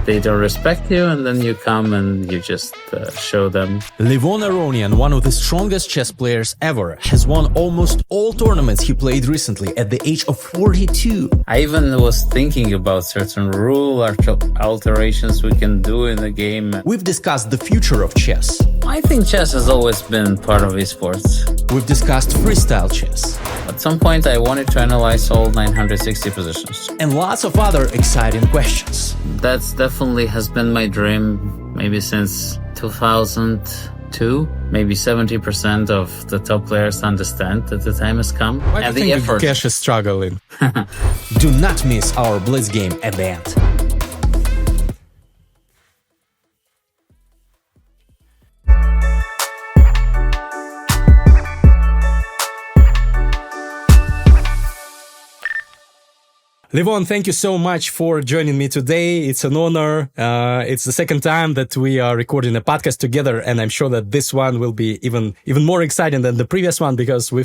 they don't respect you, and then you come and you just show them. Levon Aronian, one of the strongest chess players ever, has won almost all tournaments he played recently at the age of 42. I even was thinking about certain rule alterations we can do in the game. We've discussed the future of chess. I think chess has always been part of esports. We've discussed freestyle chess. At some point, I wanted to analyze all 960 positions. And lots of other exciting questions. That definitely has been my dream, maybe since 2002. Maybe 70% of the top players understand that the time has come. Why do you think Gukesh is struggling? Do not miss our Blitz game at the end. Levon, thank you so much for joining me today. It's an honor. It's the second time that we are recording a podcast together, and I'm sure that this one will be even more exciting than the previous one because we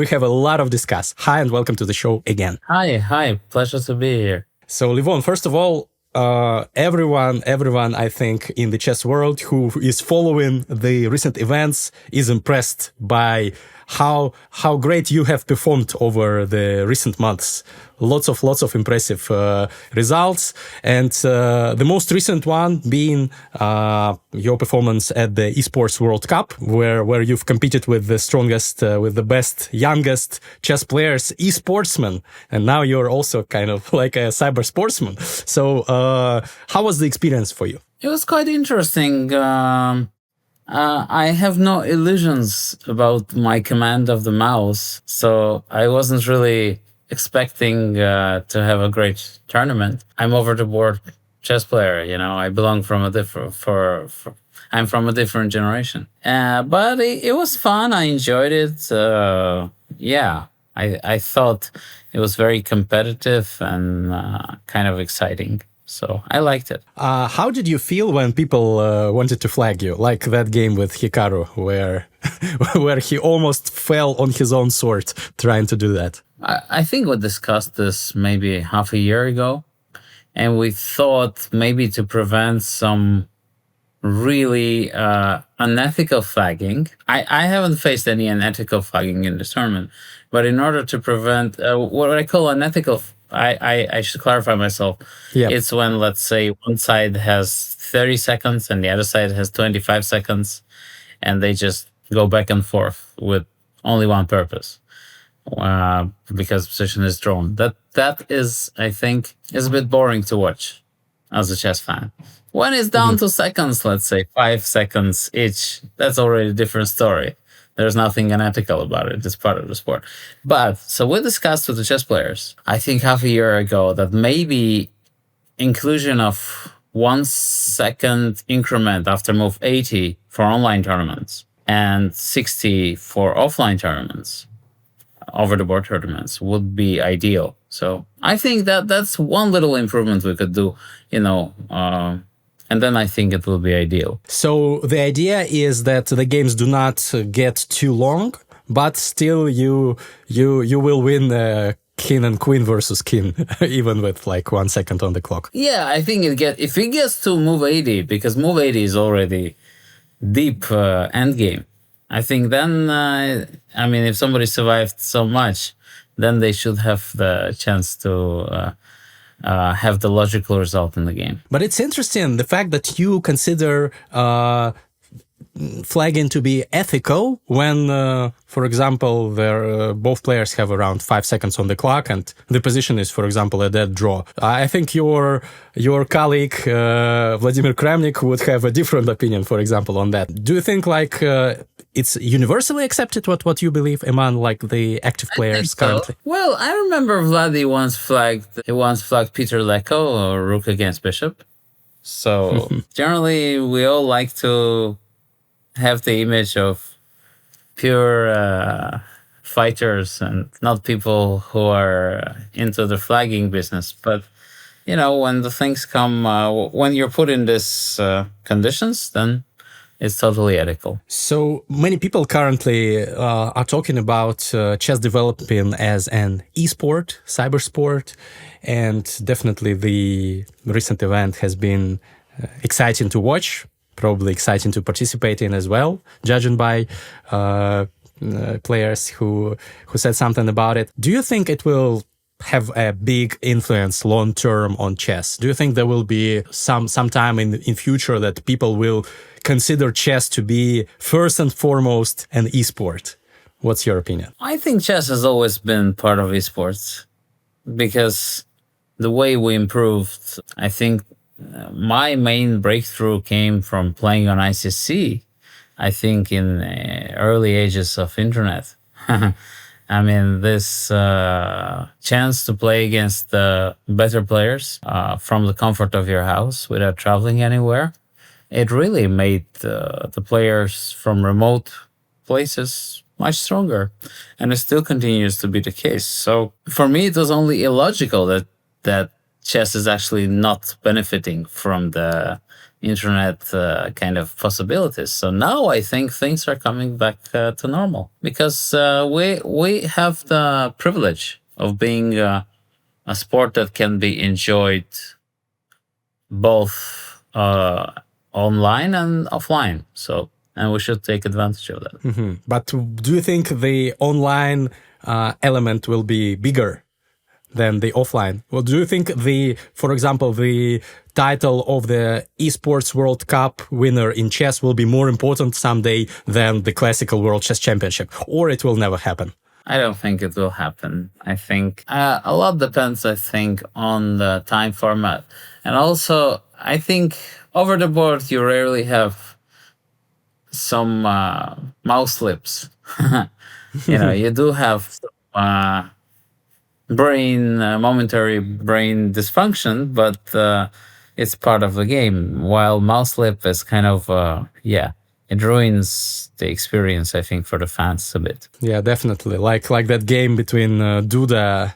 have a lot of discuss. Hi, and welcome to the show again. Hi. Pleasure to be here. So, Levon, first of all, everyone, I think, in the chess world who is following the recent events is impressed by how great you have performed over the recent months. Lots of impressive results, and the most recent one being your performance at the Esports World Cup, where you've competed with the strongest, with the best, youngest chess players, esportsmen, and now you're also kind of like a cyber sportsman. So, how was the experience for you? It was quite interesting. I have no illusions about my command of the mouse, so I wasn't really expecting to have a great tournament. I'm over the board chess player, I belong from a different I'm from a different generation. But it was fun. I enjoyed it. I thought it was very competitive and kind of exciting. So I liked it. How did you feel when people wanted to flag you, like that game with Hikaru, where he almost fell on his own sword trying to do that? I think we discussed this maybe half a year ago, and we thought maybe to prevent some really unethical flagging. I haven't faced any unethical flagging in this tournament, but in order to prevent what I call unethical, I should clarify myself. Yeah. It's when, let's say, one side has 30 seconds and the other side has 25 seconds, and they just go back and forth with only one purpose. Because position is drawn. That is, I think, is a bit boring to watch as a chess fan. When it's down to seconds, let's say 5 seconds each, that's already a different story. There's nothing unethical about it. It's part of the sport. But so we discussed with the chess players, I think half a year ago, that maybe inclusion of 1 second increment after move 80 for online tournaments and 60 for offline tournaments, over the board tournaments, would be ideal. So I think that's one little improvement we could do, and then I think it will be ideal. So the idea is that the games do not get too long, but still you will win king and queen versus king, even with like 1 second on the clock. Yeah, I think if it gets to move 80, because move 80 is already deep endgame. I think then, if somebody survived so much, then they should have the chance to have the logical result in the game. But it's interesting, the fact that you consider flagging to be ethical when, for example, both players have around 5 seconds on the clock and the position is, for example, a dead draw. I think your colleague, Vladimir Kramnik, would have a different opinion, for example, on that. Do you think it's universally accepted what you believe among the active players currently? So. Well, I remember Vladi once flagged Peter Leko, or rook against bishop. So generally, we all like to have the image of pure fighters and not people who are into the flagging business. But, when the things come, when you're put in these conditions, then it's totally ethical. So many people currently are talking about chess developing as an esport, cyber sport, and definitely the recent event has been exciting to watch, probably exciting to participate in as well, judging by players who said something about it. Do you think it will have a big influence long term on chess? Do you think there will be some time in future that people will consider chess to be first and foremost an esport? What's your opinion? I think chess has always been part of esports because the way we improved, I think my main breakthrough came from playing on ICC, I think in early ages of internet. I mean, this chance to play against better players from the comfort of your house without traveling anywhere, it really made the players from remote places much stronger. And it still continues to be the case. So for me, it was only illogical that chess is actually not benefiting from the internet kind of possibilities. So now I think things are coming back to normal because we have the privilege of being a sport that can be enjoyed both online and offline. So, and we should take advantage of that. Mm-hmm. But do you think the online element will be bigger than the offline? Well, do you think for example, the title of the Esports World Cup winner in chess will be more important someday than the classical World Chess Championship, or it will never happen? I don't think it will happen. I think a lot depends, I think, on the time format. And also, I think over the board, you rarely have some mouse slips. You do have momentary brain dysfunction, but it's part of the game. While mouse slip is kind of, it ruins the experience, I think, for the fans a bit. Yeah, definitely. Like that game between Duda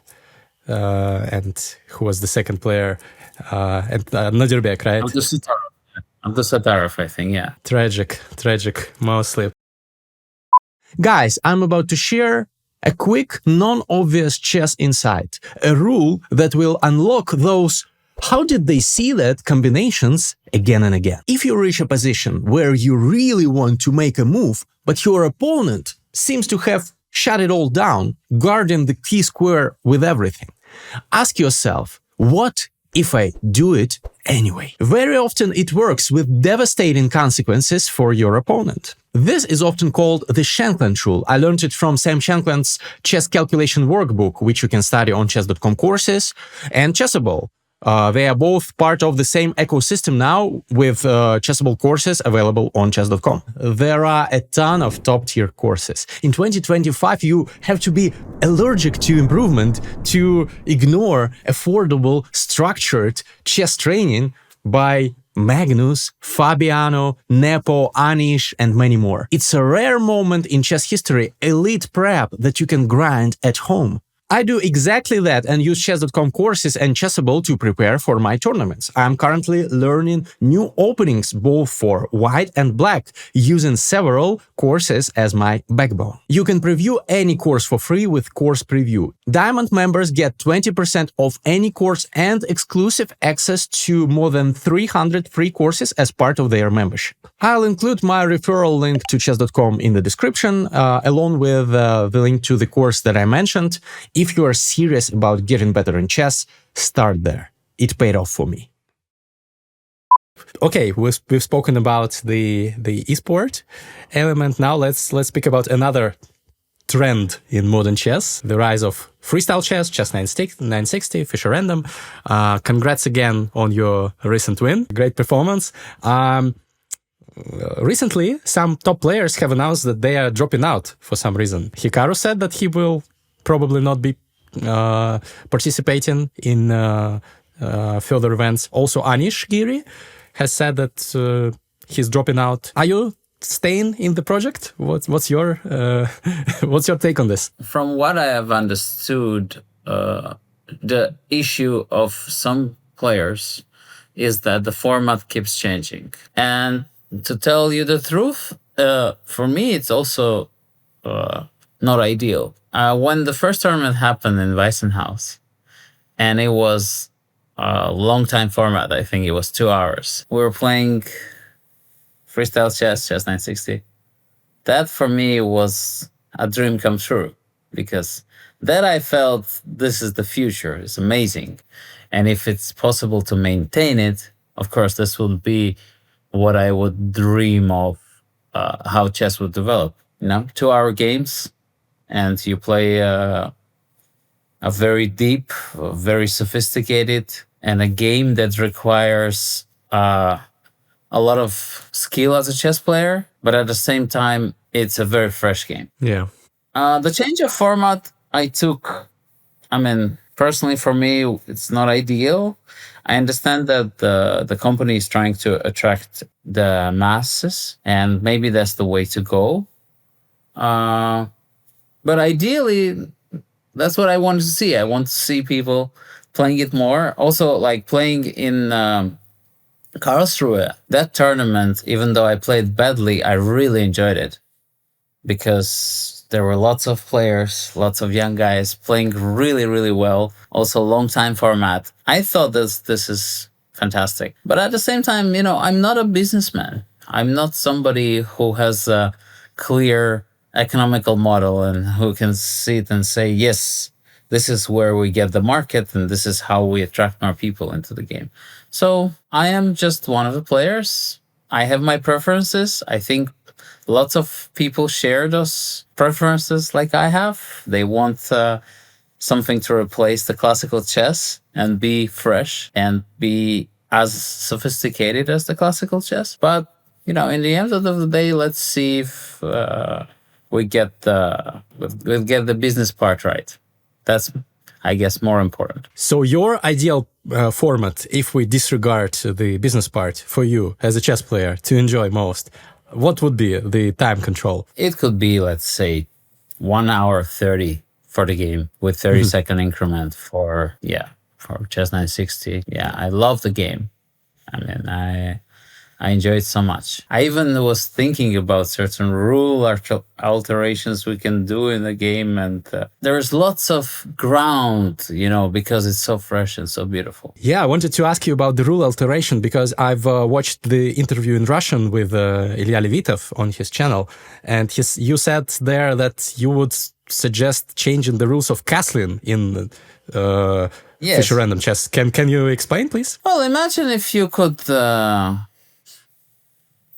and who was the second player, and Nadirbek, right? Abdusatarov, I think, yeah. Tragic mouse slip. Guys, I'm about to share a quick, non-obvious chess insight, a rule that will unlock those "how did they see that" combinations again and again. If you reach a position where you really want to make a move, but your opponent seems to have shut it all down, guarding the key square with everything, ask yourself, what if I do it anyway? Very often it works with devastating consequences for your opponent. This is often called the Shankland rule. I learned it from Sam Shankland's chess calculation workbook, which you can study on chess.com courses, and Chessable. They are both part of the same ecosystem now, with Chessable courses available on chess.com. There are a ton of top-tier courses. In 2025, you have to be allergic to improvement to ignore affordable, structured chess training by Magnus, Fabiano, Nepo, Anish, and many more. It's a rare moment in chess history, elite prep that you can grind at home. I do exactly that and use chess.com courses and Chessable to prepare for my tournaments. I'm currently learning new openings both for white and black, using several courses as my backbone. You can preview any course for free with Course Preview. Diamond members get 20% off any course and exclusive access to more than 300 free courses as part of their membership. I'll include my referral link to chess.com in the description, along with the link to the course that I mentioned. If you are serious about getting better in chess, start there. It paid off for me. Okay, we've spoken about the esport element. Now let's speak about another trend in modern chess: the rise of freestyle chess, chess 960, Fischer Random. Congrats again on your recent win. Great performance. Recently, some top players have announced that they are dropping out for some reason. Hikaru said that he will probably not be participating in further events. Also, Anish Giri has said that he's dropping out. Are you staying in the project? What's your take on this? From what I have understood, the issue of some players is that the format keeps changing, and to tell you the truth, for me, it's also not ideal. When the first tournament happened in Weissenhaus, and it was a long time format, I think it was 2 hours. We were playing Freestyle Chess, Chess 960. That for me was a dream come true because that I felt this is the future. It's amazing. And if it's possible to maintain it, of course, this would be what I would dream of how chess would develop. 2 hour games, and you play a very deep, very sophisticated, and a game that requires a lot of skill as a chess player, but at the same time, it's a very fresh game. Yeah. The change of format I took, I mean, personally for me, it's not ideal. I understand that the company is trying to attract the masses, and maybe that's the way to go. But ideally, that's what I want to see. I want to see people playing it more. Also, like playing in Karlsruhe, that tournament, even though I played badly, I really enjoyed it because there were lots of players, lots of young guys playing really, really well. Also, long time format. I thought this is fantastic. But at the same time, I'm not a businessman. I'm not somebody who has a clear economical model and who can sit and say, yes, this is where we get the market and this is how we attract more people into the game. So I am just one of the players. I have my preferences. I think lots of people share those preferences like I have. They want something to replace the classical chess and be fresh and be as sophisticated as the classical chess. But, in the end of the day, let's see if we get the business part right. That's, I guess, more important. So your ideal format, if we disregard the business part for you as a chess player to enjoy most, what would be the time control? It could be, let's say, 1 hour 30 for the game with 30-second increment for Chess 960. Yeah, I love the game. I mean, I enjoy it so much. I even was thinking about certain rule alterations we can do in the game. And there's lots of ground, because it's so fresh and so beautiful. Yeah, I wanted to ask you about the rule alteration because I've watched the interview in Russian with Ilya Levitov on his channel. And you said there that you would suggest changing the rules of castling in Yes. Fischer Random Chess. Can you explain, please? Well, imagine if you could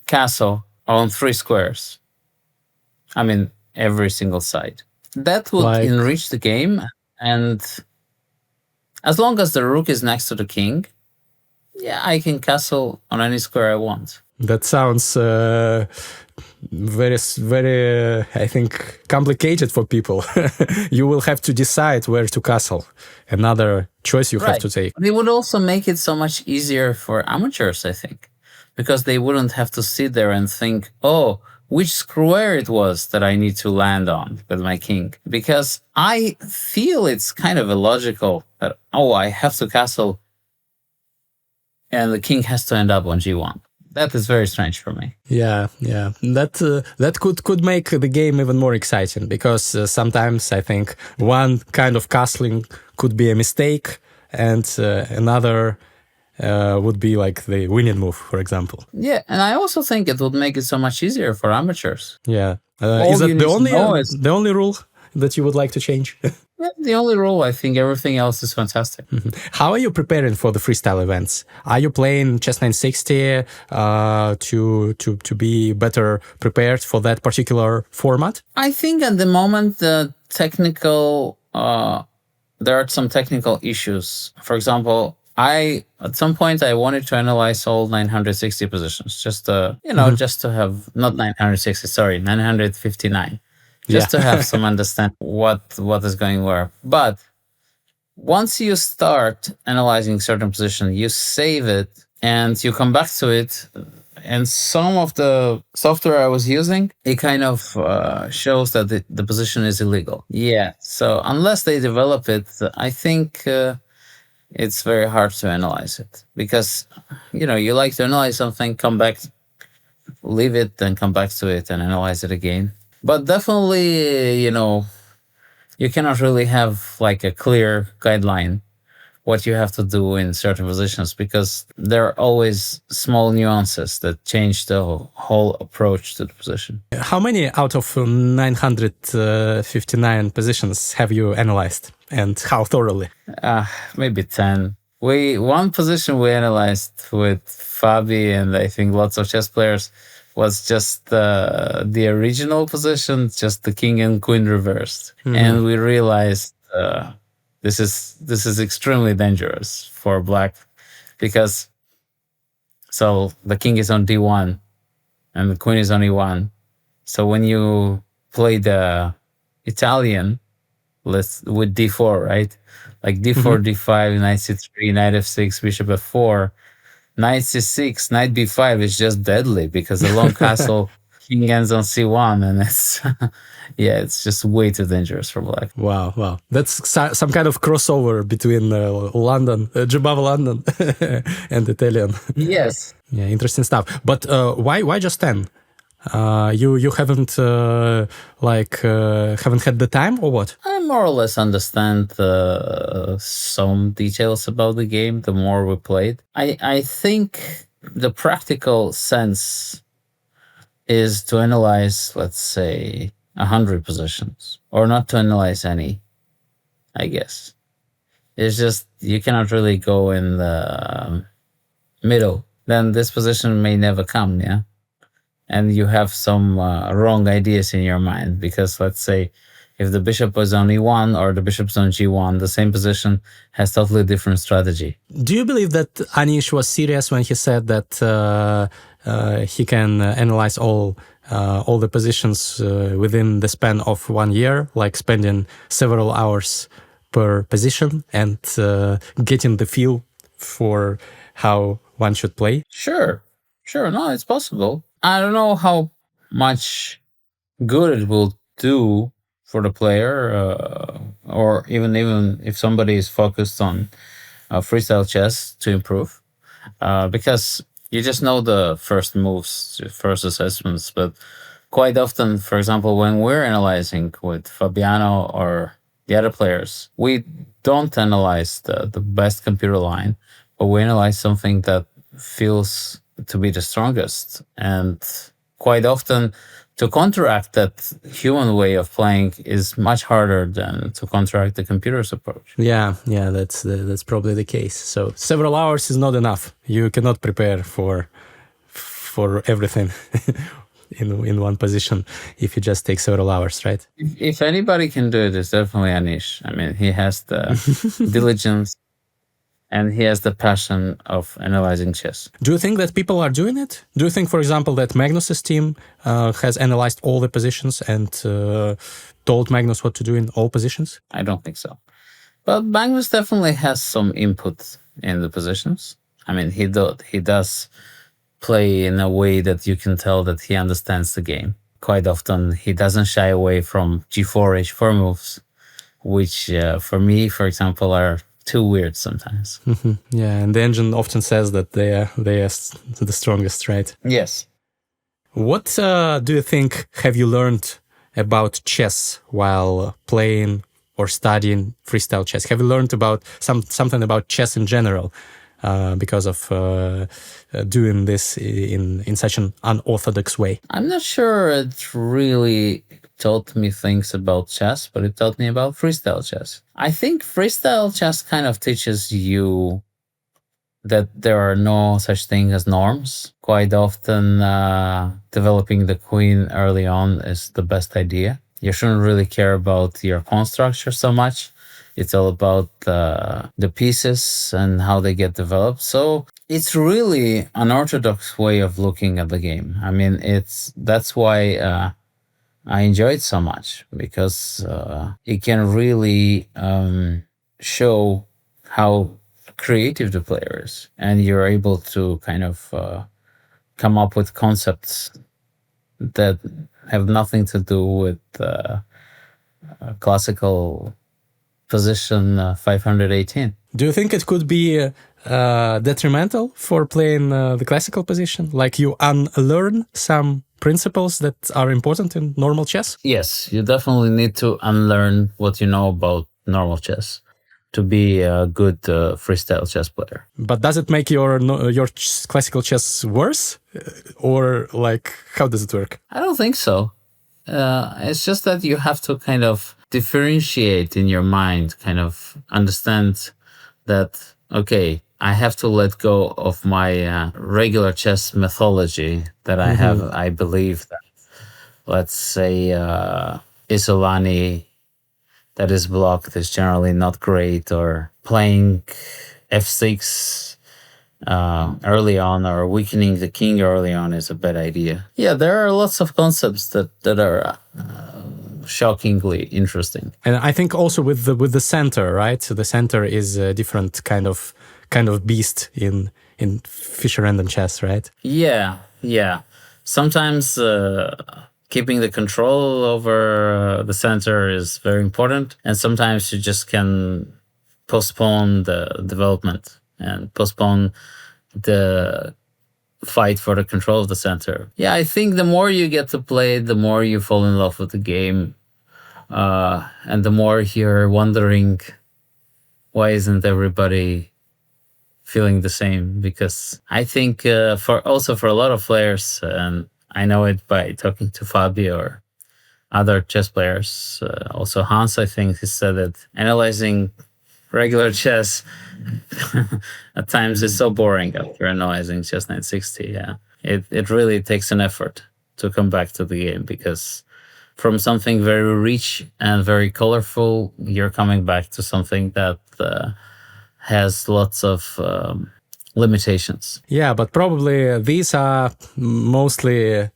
castle on 3 squares. I mean, every single side. That would enrich the game. And as long as the rook is next to the king, I can castle on any square I want. That sounds very, very, I think, complicated for people. You will have to decide where to castle. Another choice you have to take. It would also make it so much easier for amateurs, I think, because they wouldn't have to sit there and think, which square it was that I need to land on with my king. Because I feel it's kind of illogical that, I have to castle and the king has to end up on g1. That is very strange for me. Yeah. That could make the game even more exciting because sometimes I think one kind of castling could be a mistake and another would be like the winning move, for example. Yeah, and I also think it would make it so much easier for amateurs. Yeah. Is that the only rule that you would like to change? The only rule, I think everything else is fantastic. How are you preparing for the freestyle events? Are you playing Chess 960 to be better prepared for that particular format? I think at the moment there are some technical issues. For example, at some point I wanted to analyze all 960 positions, just to have, not 960, sorry, 959. Just to have some understanding what is going where. But once you start analyzing certain position, you save it and you come back to it. And some of the software I was using, it kind of shows that the position is illegal. Yeah. So unless they develop it, I think it's very hard to analyze it because, you like to analyze something, come back leave it, then come back to it and analyze it again. But definitely, you cannot really have like a clear guideline what you have to do in certain positions, because there are always small nuances that change the whole approach to the position. How many out of 959 positions have you analyzed, and how thoroughly? Maybe 10. One position we analyzed with Fabi and I think lots of chess players was just the original position, just the king and queen reversed. And we realized this is extremely dangerous for black, because so the king is on d1 and the queen is on e1. So when you play the Italian with d4, right? Like d4, d5, knight c3, knight f6, bishop f4, knight c6, knight b5 is just deadly, because the long castle king ends on c1, and it's it's just way too dangerous for black. Wow. That's some kind of crossover between London, Jabava London and Italian. Yes. Yeah, interesting stuff. But why just 10? You haven't haven't had the time, or what? I more or less understand some details about the game the more we played. I think the practical sense is to analyze, let's say, 100 positions, or not to analyze any, I guess. It's just you cannot really go in the middle. Then this position may never come, yeah? And you have some wrong ideas in your mind, because let's say if the bishop was on e1 or the bishop's on g1, the same position has totally different strategy. Do you believe that Anish was serious when he said that he can analyze all the positions within the span of 1 year, like spending several hours per position and getting the feel for how one should play? Sure. No, it's possible. I don't know how much good it will do for the player, or even if somebody is focused on freestyle chess to improve, because you just know the first moves, first assessments. But quite often, for example, when we're analyzing with Fabiano or the other players, we don't analyze the best computer line, but we analyze something that feels to be the strongest. And quite often, to counteract that human way of playing is much harder than to counteract the computer's approach. Yeah, that's probably the case. So several hours is not enough. You cannot prepare for everything in one position if you just take several hours, right? If anybody can do it, it's definitely Anish. I mean, he has the diligence and he has the passion of analyzing chess. Do you think that people are doing it? Do you think, for example, that Magnus's team has analyzed all the positions and told Magnus what to do in all positions? I don't think so. But Magnus definitely has some input in the positions. I mean, he does play in a way that you can tell that he understands the game. Quite often, he doesn't shy away from g4, h4 moves, which for me, for example, are too weird sometimes. Yeah, and the engine often says that they are the strongest, right? Yes. What do you think have you learned about chess while playing or studying freestyle chess? Have you learned about something about chess in general because of doing this in such an unorthodox way? I'm not sure it really taught me things about chess, but it taught me about freestyle chess. I think freestyle chess kind of teaches you that there are no such thing as norms. Quite often, developing the queen early on is the best idea. You shouldn't really care about your pawn structure so much. It's all about the pieces and how they get developed. So it's really an orthodox way of looking at the game. I mean, that's why I enjoy it so much, because it can really show how creative the player is, and you're able to kind of come up with concepts that have nothing to do with classical position 518. Do you think it could be detrimental for playing the classical position? Like you unlearn some principles that are important in normal chess? Yes, you definitely need to unlearn what you know about normal chess to be a good freestyle chess player. But does it make your classical chess worse, or like how does it work? I don't think so. It's just that you have to kind of differentiate in your mind, kind of understand that, okay, I have to let go of my regular chess methodology that I have. I believe that, let's say, Isolani that is blocked is generally not great, or playing f6 early on or weakening the king early on is a bad idea. Yeah, there are lots of concepts that are shockingly interesting. And I think also with the center, right? So the center is a different kind of beast in Fischer Random chess, right? Yeah. Sometimes keeping the control over the center is very important, and sometimes you just can postpone the development and postpone the fight for the control of the center. Yeah, I think the more you get to play, the more you fall in love with the game, and the more you're wondering, why isn't everybody feeling the same? Because I think for a lot of players, and I know it by talking to Fabio or other chess players, also Hans, I think, he said that analyzing regular chess at times is so boring after analyzing chess 960. Yeah, it really takes an effort to come back to the game, because from something very rich and very colorful, you're coming back to something that has lots of limitations. Yeah, but probably these are mostly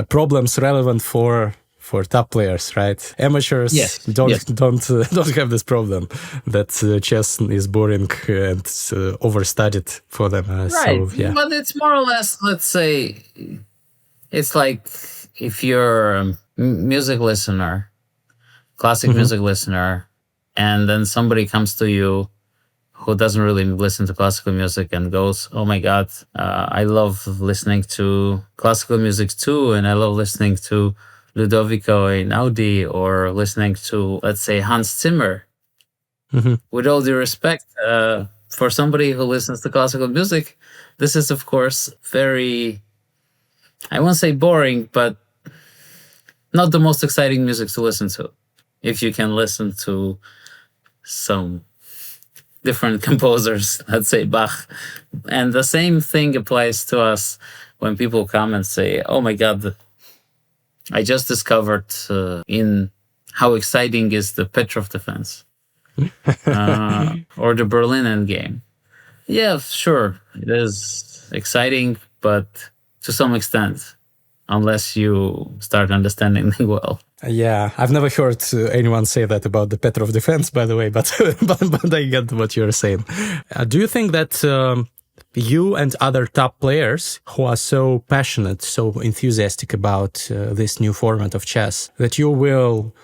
problems relevant for top players, right? Amateurs don't have this problem that chess is boring and overstudied for them. Right, so, yeah. But it's more or less, let's say, it's like if you're a music listener, classic music listener, and then somebody comes to you who doesn't really listen to classical music and goes, oh my God, I love listening to classical music too, and I love listening to Ludovico Einaudi, or listening to, let's say, Hans Zimmer. With all due respect, for somebody who listens to classical music, this is, of course, very, I won't say boring, but not the most exciting music to listen to. If you can listen to some different composers, let's say Bach. And the same thing applies to us when people come and say, oh my God, I just discovered in how exciting is the Petrov defense or the Berlin endgame. Yeah, sure, it is exciting, but to some extent, unless you start understanding it well. Yeah, I've never heard anyone say that about the Petrov defense, by the way, but but I get what you're saying. Do you think that you and other top players who are so passionate, so enthusiastic about this new format of chess, that you will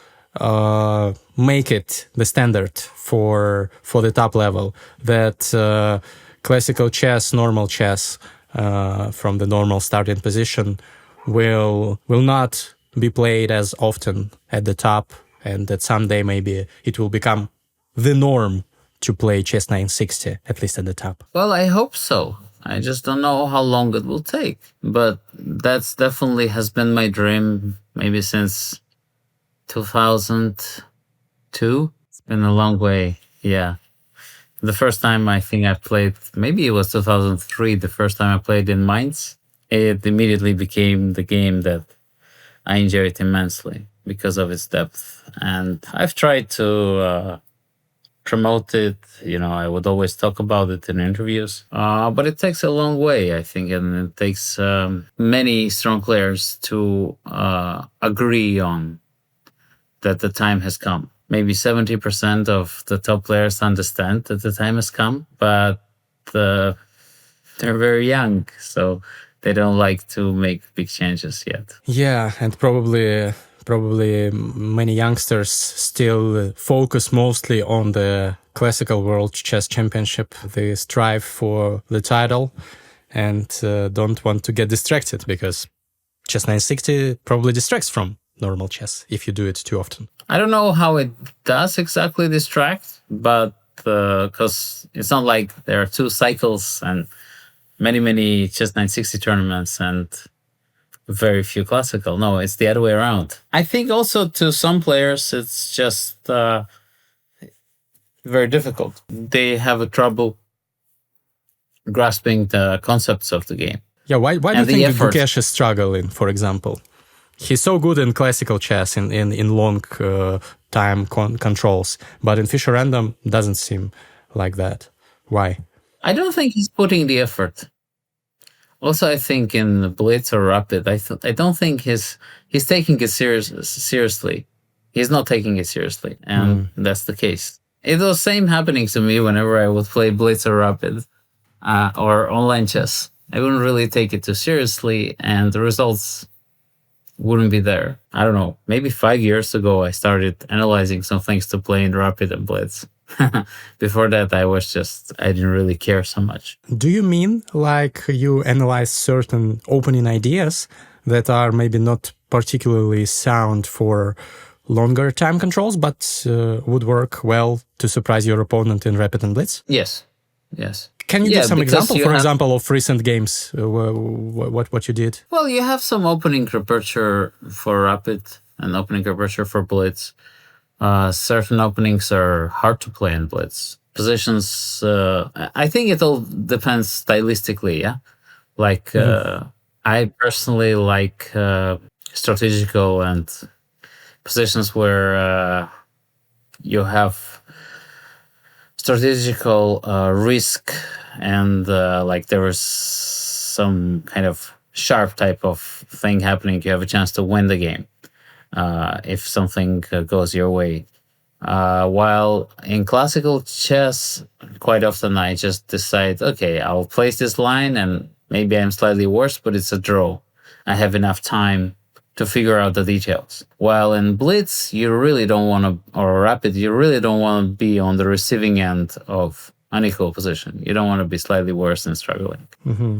make it the standard for the top level, that classical chess, normal chess, from the normal starting position will not be played as often at the top, and that someday maybe it will become the norm to play chess 960, at least at the top? Well, I hope so. I just don't know how long it will take. But that's definitely has been my dream maybe since 2002. It's been a long way. Yeah. The first time I think I played, maybe it was 2003, the first time I played in Mainz. It immediately became the game that I enjoyed immensely because of its depth. And I've tried to promote it. I would always talk about it in interviews. But it takes a long way, I think, and it takes many strong players to agree on that the time has come. Maybe 70% of the top players understand that the time has come, but they're very young, so they don't like to make big changes yet. Yeah, and probably many youngsters still focus mostly on the classical world chess championship. They strive for the title and don't want to get distracted, because chess 960 probably distracts from normal chess if you do it too often. I don't know how it does exactly distract, but because it's not like there are 2 cycles and many chess 960 tournaments and very few classical. No, it's the other way around. I think also to some players, it's just very difficult. They have a trouble grasping the concepts of the game. Yeah, why do you think Gukesh is struggling, for example? He's so good in classical chess, in long time controls, but in Fischer Random doesn't seem like that. Why? I don't think he's putting the effort. Also, I think in Blitz or Rapid, I don't think he's taking it seriously. He's not taking it seriously, and that's the case. It was same happening to me whenever I would play Blitz or Rapid or online chess. I wouldn't really take it too seriously, and the results wouldn't be there. I don't know, maybe 5 years ago, I started analyzing some things to play in Rapid and Blitz. Before that, I didn't really care so much. Do you mean like you analyze certain opening ideas that are maybe not particularly sound for longer time controls, but would work well to surprise your opponent in Rapid and Blitz? Yes. Can you give some example, for example, of recent games, what you did? Well, you have some opening aperture for Rapid and opening aperture for Blitz. Certain openings are hard to play in Blitz. Positions, I think it all depends stylistically, yeah? Like, I personally like strategical and positions where you have strategical risk and like there is some kind of sharp type of thing happening. You have a chance to win the game if something goes your way. While in classical chess, quite often I just decide, okay, I'll place this line and maybe I'm slightly worse, but it's a draw. I have enough time to figure out the details. While in Blitz, you really don't want to, or Rapid, you really don't want to be on the receiving end of unequal position. You don't want to be slightly worse and struggling.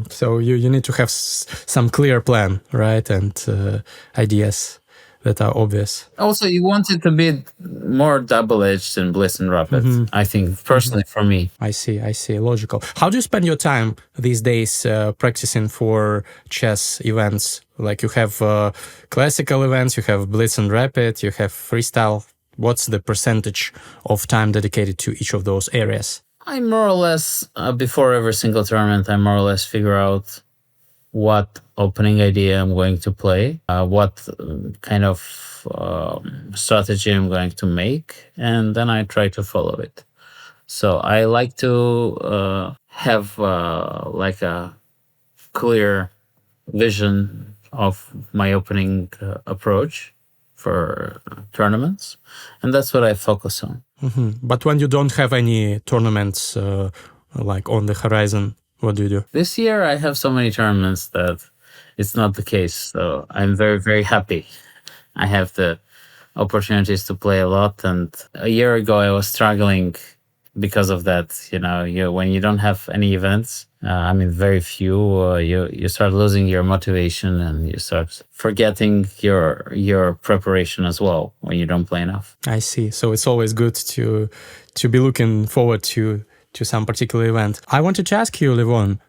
So you need to have some clear plan, right? And ideas that are obvious. Also, you want it to be more double-edged than Blitz and Rapid, I think, personally, for me. I see. Logical. How do you spend your time these days practicing for chess events? Like you have classical events, you have Blitz and Rapid, you have freestyle. What's the percentage of time dedicated to each of those areas? I more or less, before every single tournament, I more or less figure out what opening idea I'm going to play, what kind of strategy I'm going to make, and then I try to follow it. So I like to have like a clear vision of my opening approach for tournaments, and that's what I focus on. But when you don't have any tournaments like on the horizon, what do you do? This year, I have so many tournaments that it's not the case. So I'm very, very happy. I have the opportunities to play a lot. And a year ago, I was struggling because of that. You know, when you don't have any events, I mean, very few, you start losing your motivation and you start forgetting your preparation as well when you don't play enough. I see. So it's always good to be looking forward to some particular event. I wanted to ask you, Levon,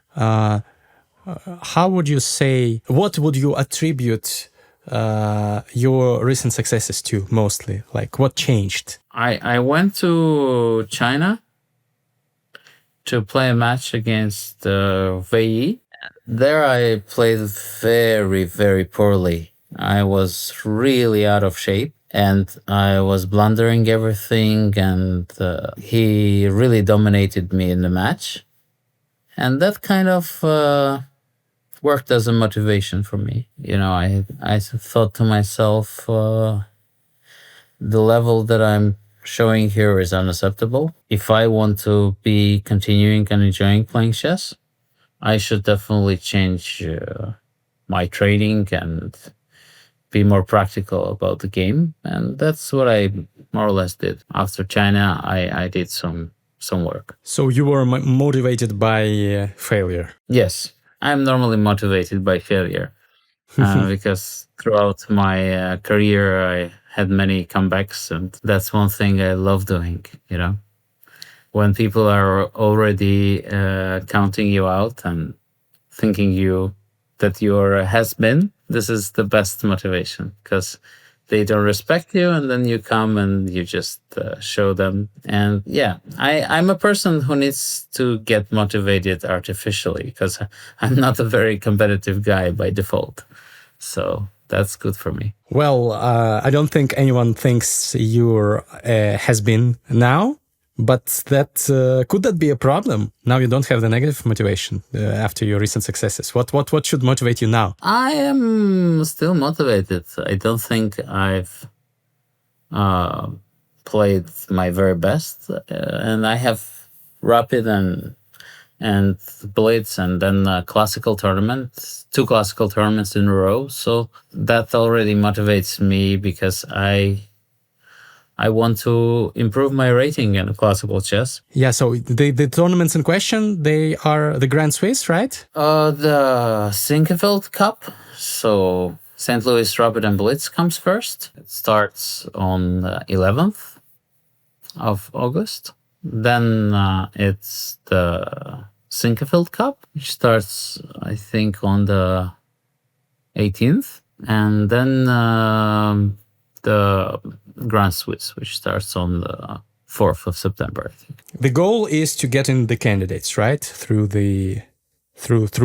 how would you say, what would you attribute your recent successes to mostly? Like what changed? I went to China to play a match against Wei. There I played very, very poorly. I was really out of shape. And I was blundering everything, and he really dominated me in the match. And that kind of worked as a motivation for me. You know, I thought to myself, the level that I'm showing here is unacceptable. If I want to be continuing and enjoying playing chess, I should definitely change my training and be more practical about the game. And that's what I more or less did. After China, I did some work. So you were motivated by failure. Yes, I'm normally motivated by failure because throughout my career, I had many comebacks, and that's one thing I love doing, you know? When people are already counting you out and thinking that you're a has-been, this is the best motivation because they don't respect you, and then you come and you just show them. And yeah, I'm a person who needs to get motivated artificially because I'm not a very competitive guy by default. So that's good for me. Well, I don't think anyone thinks you're has-been now. But could that be a problem? Now you don't have the negative motivation after your recent successes. What should motivate you now? I am still motivated. I don't think I've played my very best, and I have rapid and Blitz, and then classical tournaments, 2 classical tournaments in a row. So that already motivates me because I want to improve my rating in classical chess. Yeah, so the tournaments in question, they are the Grand Swiss, right? The Sinkeveld Cup. So St. Louis Rapid and Blitz comes first. It starts on the 11th of August. Then it's the Sinkeveld Cup, which starts, I think, on the 18th. And then the Grand Swiss, which starts on the 4th of September, I think. The goal is to get in the candidates, right? Through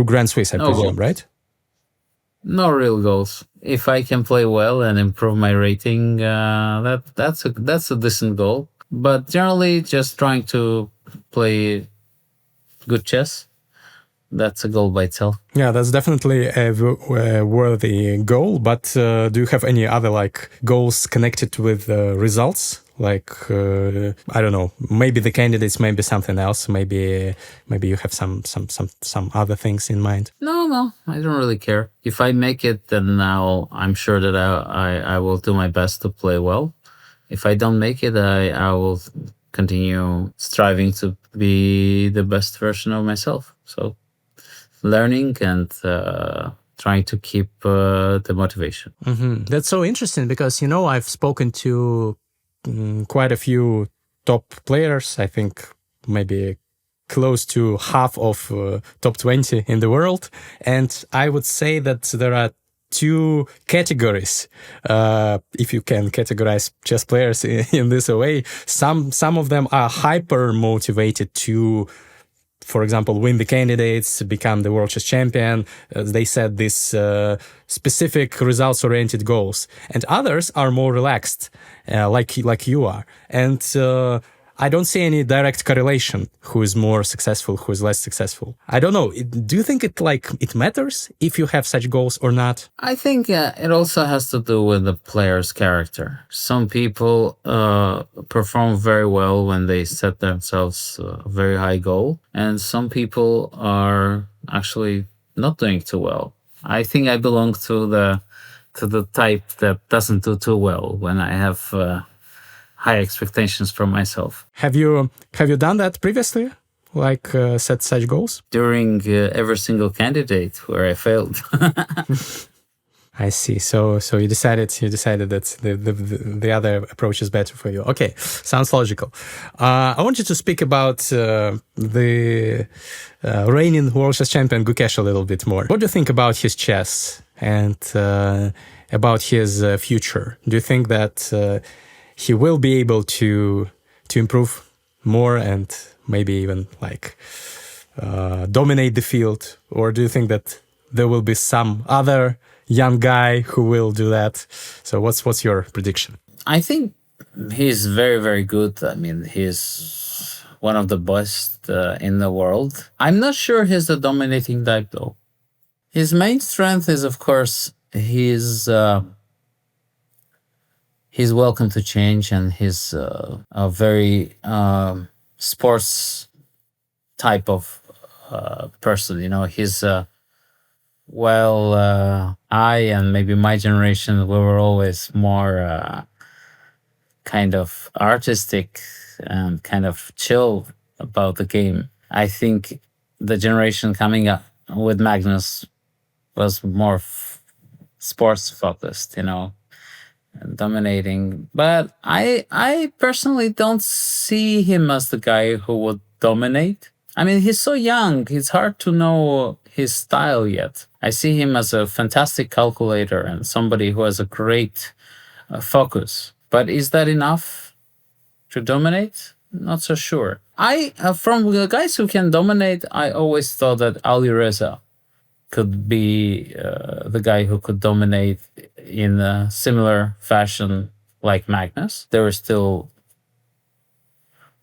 Grand Swiss, I presume, right? No real goals. If I can play well and improve my rating, that's a decent goal. But generally, just trying to play good chess. That's a goal by itself. Yeah, that's definitely a worthy goal. But do you have any other goals connected with results? I don't know, maybe the candidates, maybe something else. Maybe you have some other things in mind. No, I don't really care. If I make it, then I'm sure that I will do my best to play well. If I don't make it, I will continue striving to be the best version of myself. So learning and trying to keep the motivation. Mm-hmm. That's so interesting because, I've spoken to quite a few top players. I think maybe close to half of top 20 in the world. And I would say that there are 2 categories, if you can categorize chess players in this way. Some of them are hyper motivated to, for example, win the candidates, become the world chess champion. They set these specific results-oriented goals. And others are more relaxed, like you are. And I don't see any direct correlation who is more successful, who is less successful. I don't know. Do you think it matters if you have such goals or not? I think it also has to do with the player's character. Some people perform very well when they set themselves a very high goal, and some people are actually not doing too well. I think I belong to the type that doesn't do too well when I have high expectations from myself. Have you done that previously? Set such goals? During every single candidate where I failed. I see. So you decided that the other approach is better for you. Okay, sounds logical. I want you to speak about the reigning world chess champion Gukesh a little bit more. What do you think about his chess and about his future? Do you think that he will be able to improve more and maybe even dominate the field? Or do you think that there will be some other young guy who will do that? So what's your prediction? I think he's very, very good. I mean, he's one of the best in the world. I'm not sure he's the dominating type though. His main strength is, of course, he's welcome to change, and he's a very sports type of person. He's I and maybe my generation, we were always more kind of artistic and kind of chill about the game. I think the generation coming up with Magnus was more sports focused, dominating. But I personally don't see him as the guy who would dominate. I mean, he's so young, it's hard to know his style yet. I see him as a fantastic calculator and somebody who has a great focus. But is that enough to dominate? Not so sure. From the guys who can dominate, I always thought that Alireza could be the guy who could dominate in a similar fashion like Magnus. There is still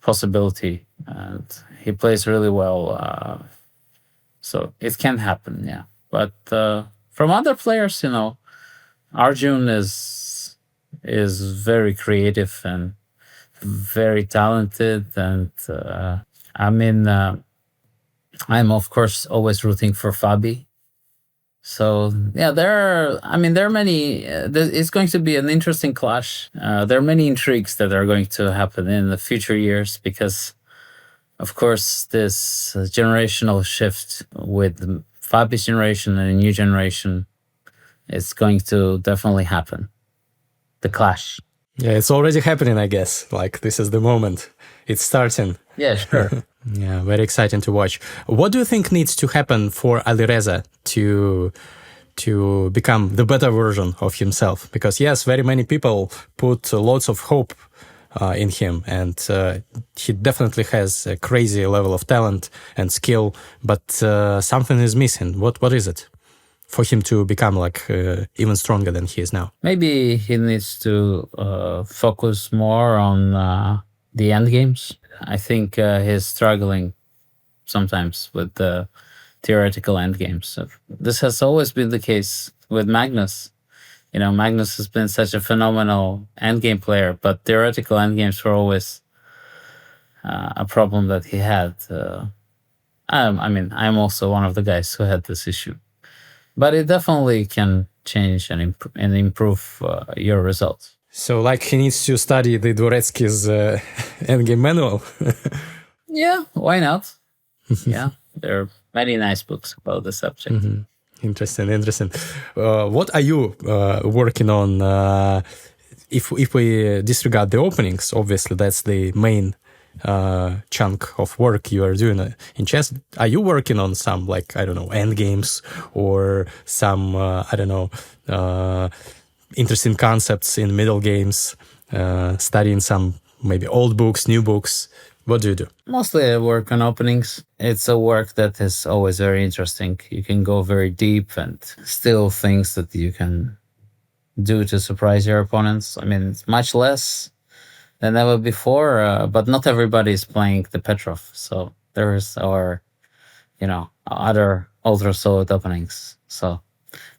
possibility, and he plays really well. So it can happen, yeah. But from other players, Arjun is very creative and very talented, and I'm of course always rooting for Fabi. So yeah, there are many. It's going to be an interesting clash. There are many intrigues that are going to happen in the future years because, of course, this generational shift with Fabi's generation and a new generation is going to definitely happen. The clash. Yeah, it's already happening, I guess. Like, this is the moment. It's starting. Yeah, sure. Yeah, very exciting to watch. What do you think needs to happen for Alireza to become the better version of himself? Because yes, very many people put lots of hope in him, and he definitely has a crazy level of talent and skill, but something is missing. What is it for him to become even stronger than he is now? Maybe he needs to focus more on the end games. I think he's struggling sometimes with the theoretical end games. So this has always been the case with Magnus. Magnus has been such a phenomenal endgame player, but theoretical endgames were always a problem that he had. I'm also one of the guys who had this issue. But it definitely can change and improve your results. So, he needs to study the Dvoretsky's endgame manual? Yeah, why not? Yeah, there are many nice books about the subject. Mm-hmm. Interesting. What are you working on? If we disregard the openings, obviously that's the main chunk of work you are doing in chess. Are you working on some end games or some interesting concepts in middle games, studying some maybe old books, new books? What do you do? Mostly I work on openings. It's a work that is always very interesting. You can go very deep and still things that you can do to surprise your opponents. It's much less than ever before, but not everybody is playing the Petrov. So there is our, other ultra solid openings. So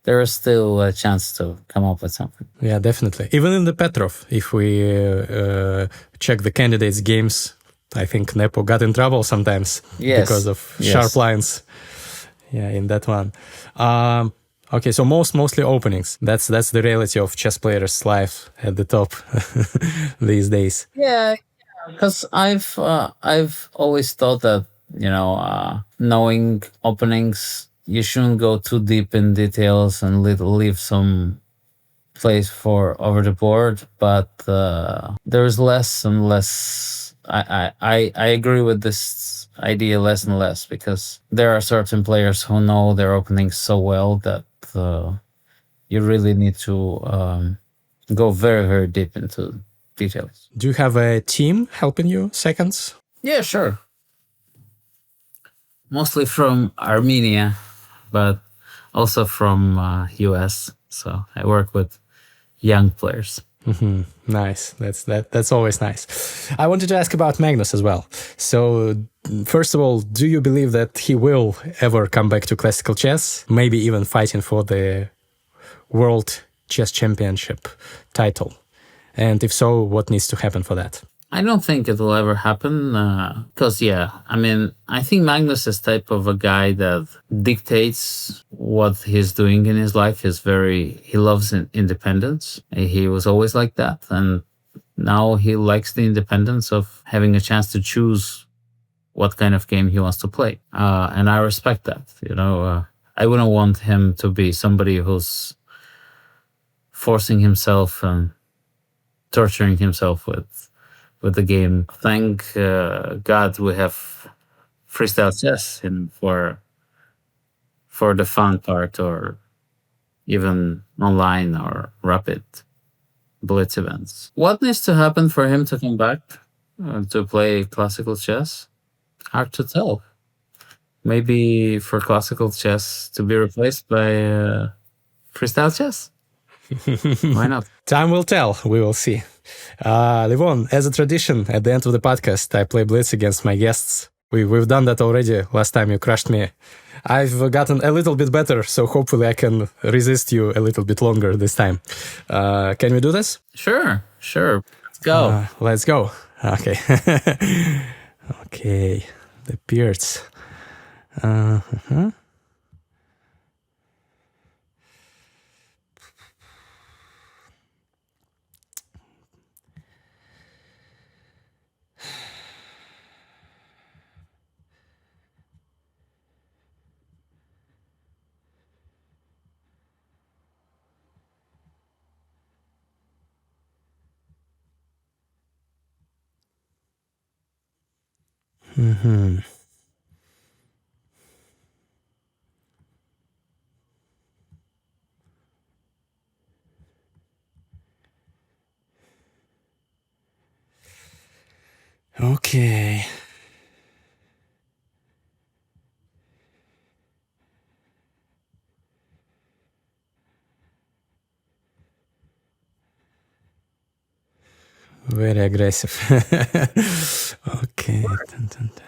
there is still a chance to come up with something. Yeah, definitely. Even in the Petrov, if we check the candidates' games, I think Nepo got in trouble sometimes because of sharp lines. Yeah, in that one. Okay, so mostly openings. That's the reality of chess players' life at the top these days. Yeah, because I've always thought that knowing openings, you shouldn't go too deep in details and leave some place for over the board. But there's less and less. I agree with this idea less and less because there are certain players who know their openings so well that you really need to go very, very deep into details. Do you have a team helping you seconds? Yeah, sure. Mostly from Armenia, but also from US. So I work with young players. Mm-hmm. Nice. That's always nice. I wanted to ask about Magnus as well. So first of all, do you believe that he will ever come back to classical chess? Maybe even fighting for the World Chess Championship title? And if so, what needs to happen for that? I don't think it will ever happen. Because, yeah, I mean, I think Magnus is type of a guy that dictates what he's doing in his life. He loves independence. He was always like that. And now he likes the independence of having a chance to choose what kind of game he wants to play. And I respect that. I wouldn't want him to be somebody who's forcing himself and torturing himself with the game. Thank God we have freestyle chess for the fun part, or even online or rapid blitz events. What needs to happen for him to come back to play classical chess? Hard to tell. Maybe for classical chess to be replaced by freestyle chess. Why not? Time will tell. We will see. Levon, as a tradition, at the end of the podcast, I play Blitz against my guests. We've done that already. Last time you crushed me. I've gotten a little bit better, so hopefully I can resist you a little bit longer this time. Can we do this? Sure. Let's go. Let's go. Okay. Okay. The beards. Uh-huh. Mm-hmm. Okay. Very aggressive. Okay. Dun, dun, dun.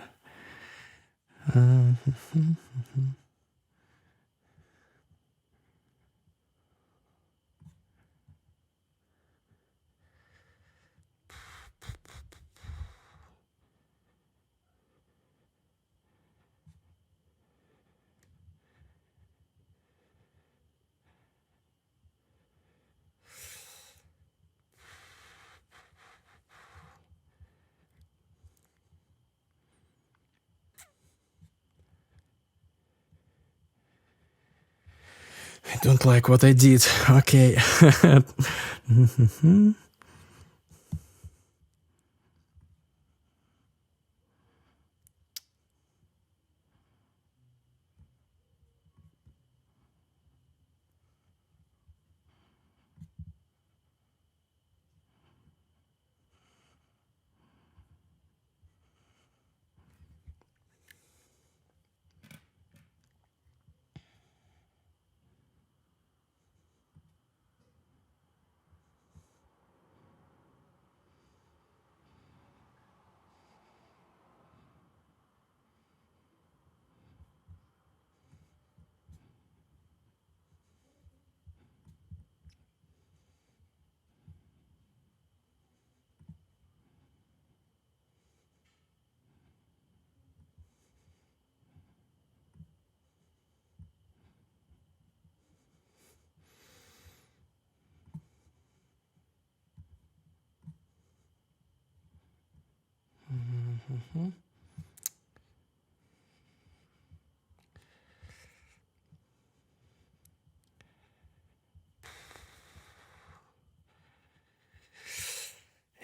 I don't like what I did. Okay. Mhm.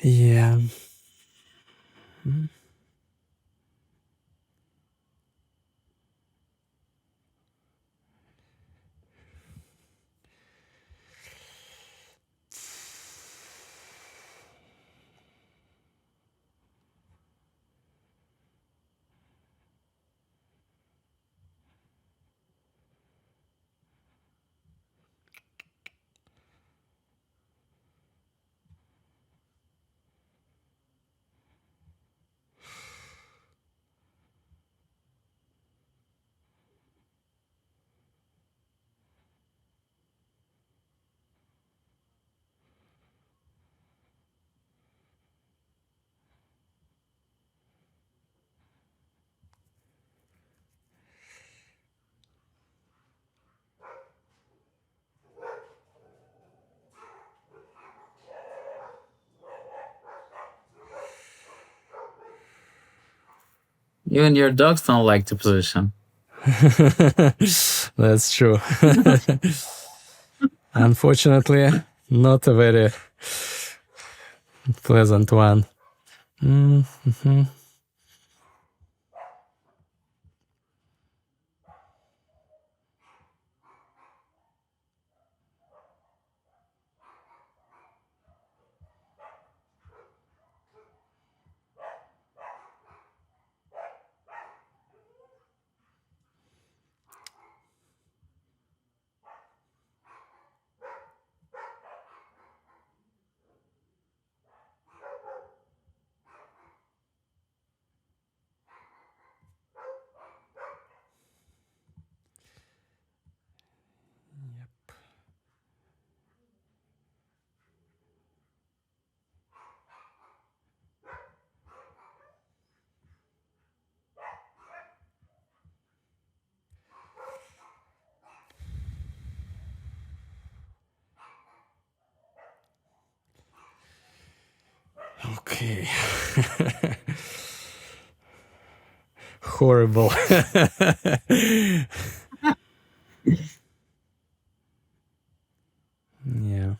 Yeah. Even your dogs don't like to position. That's true. Unfortunately, not a very pleasant one. Mm-hmm. Okay. Horrible. Yeah.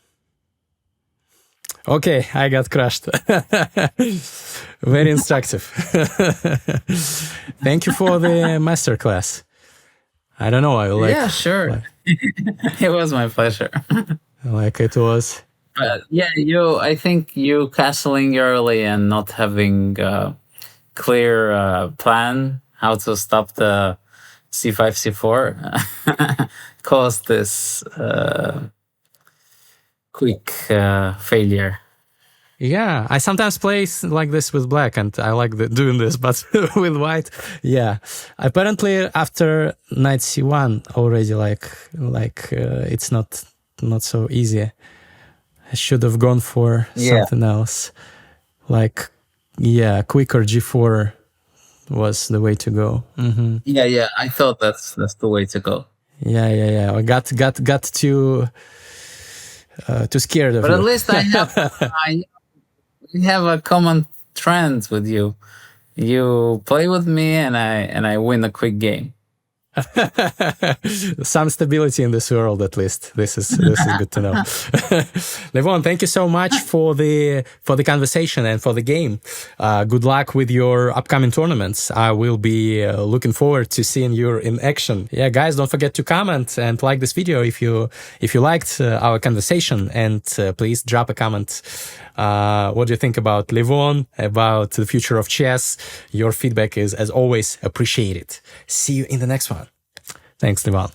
Okay, I got crushed. Very instructive. Thank you for the masterclass. I don't know. I like. Yeah, sure. It was my pleasure. Like it was. Yeah, I think you castling early and not having a clear plan how to stop the c5, c4 caused this quick failure. Yeah, I sometimes play like this with black, and I like doing this, but with white, yeah. Apparently, after knight c1, already it's not so easy. I should have gone for something else, like quicker g4 was the way to go. Mm-hmm. Yeah. I thought that's the way to go. Yeah. I got too scared of but you. At least we have a common trend with you. You play with me, and I win a quick game. Some stability in this world, at least. This is good to know. Levon, thank you so much for the conversation and for the game. Good luck with your upcoming tournaments. I will be looking forward to seeing you in action. Yeah, guys, don't forget to comment and like this video if you liked our conversation, and please drop a comment. What do you think about Levon, about the future of chess? Your feedback is, as always, appreciated. See you in the next one. Thanks, Levon.